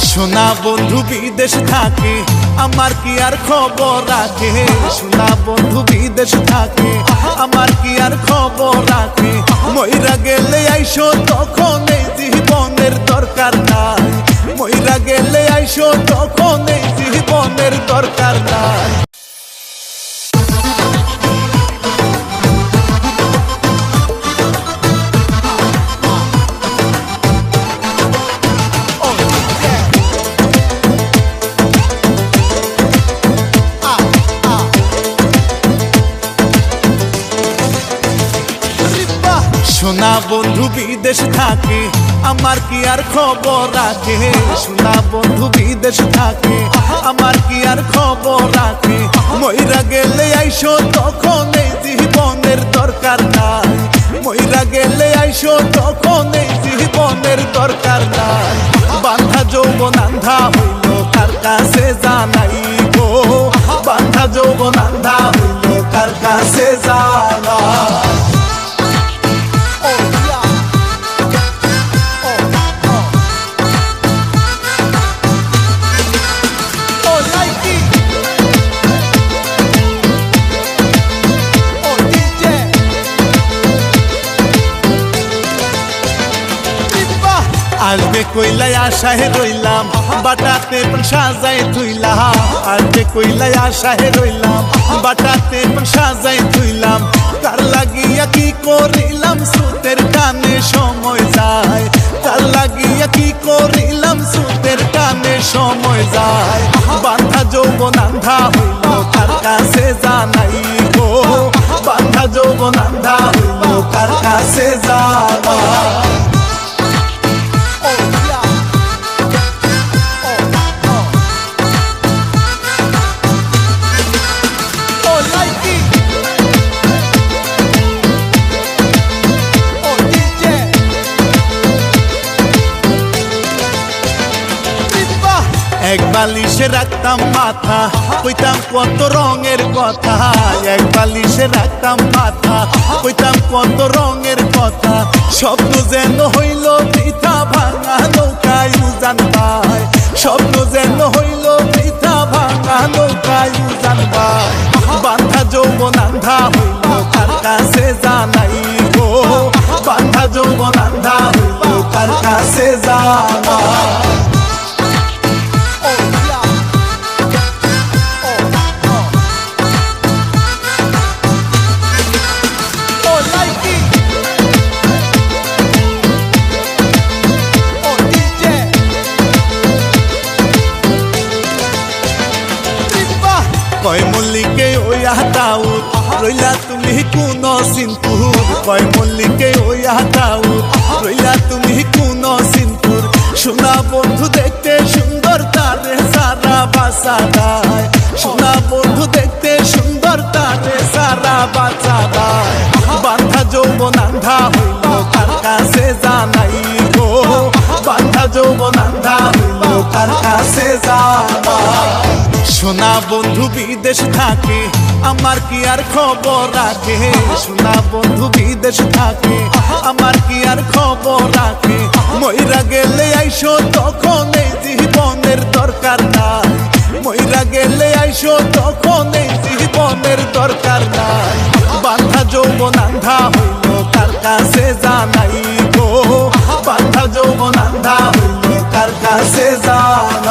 সোনা বন্ধু বিদেশ থাকে, আমার কি আর খবর রাখে। সোনা বন্ধু বিদেশ থাকে, আমার কি আর খবর রাখে। মইরা গেলে আইসো তখন এই জীবনের দরকার নাই। মইরা গেলে আইসো তখন এই জীবনের দরকার নাই। সোনা বন্ধু বিদেশ থাকে, আমার কি আর খবর রাখে। সোনা বন্ধু বিদেশ থাকে, আমার কি আর খবর রাখে। মইরা গেলে আইসো তখন এই জীবনের দরকার নাই। মইরা গেলে আইসো তখন এই জীবনের দরকার নাই। বান্ধা যৌবন আন্ধা হইল কার কাছে জানাই গো। বান্ধা যৌবন আন্ধা হইল কার কাছে জানাই। আসবে কইলাই আশায় রইলাম, বাটাতে পন সাজায় ধুইলাম। আসবে কইলাই আশায় রইলাম, বাটাতে পন সাজায় ধুইলাম। কার লাগিয়া কি করিলাম সুতের কানে সময় যায়। কার লাগিয়া কি করিলাম সুতের কানে সময় যায়। বান্ধা যৌবন আন্ধা হইল কার কাছে জানাই গো। বান্ধা যৌবন আন্ধা হইল কার কাছে জানাই। এক বালিশে রাখতাম মাথা, কইতাম কত রঙের কথা। এক বালিশে রাখতাম মাথা, কইতাম কত রঙের কথা। স্বপ্ন যেন হইল বৃথা ভাঙা নৌকায় উজান পায়। স্বপ্ন যেন হইল বৃথা ভাঙা নৌকায় উজান পায়। বান্ধা যৌবন আন্ধা হইল কার কাছে জানাই গো। বান্ধা যৌবন আন্ধা হইল কার কাছে জানাই। কয় মল্লিকে ওয়া দাউদ রইলা তুমি কোন সিনপুর। কয় মল্লিকে ওয়া দাউদ রইলা তুমি কোন সিনপুর। সোনা বন্ধু দেখতে সুন্দর তারে সারা বাসা দেয়। সোনা বন্ধু দেখতে সুন্দর তারে সারা বাসা দেয়। বান্ধা যৌবন আন্ধা হইল কার কাছে জানাই গো। বান্ধা যৌবন আন্ধা হইল কার কাছে জানাই। সোনা বন্ধু বিদেশ থাকে, আমার কি আর খবর রাখে। সোনা বন্ধু বিদেশ থাকে, আমার কি আর খবর রাখে। মইরা গেলে আইসো তখন এই জীবনের দরকার নাই। মইরা গেলে আইসো তখন এই জীবনের দরকার নাই। বান্ধা যৌবন আন্ধা হইল কার কাছে জানাই গো। বান্ধা যৌবন আন্ধা হইল কার কাছে জানাই।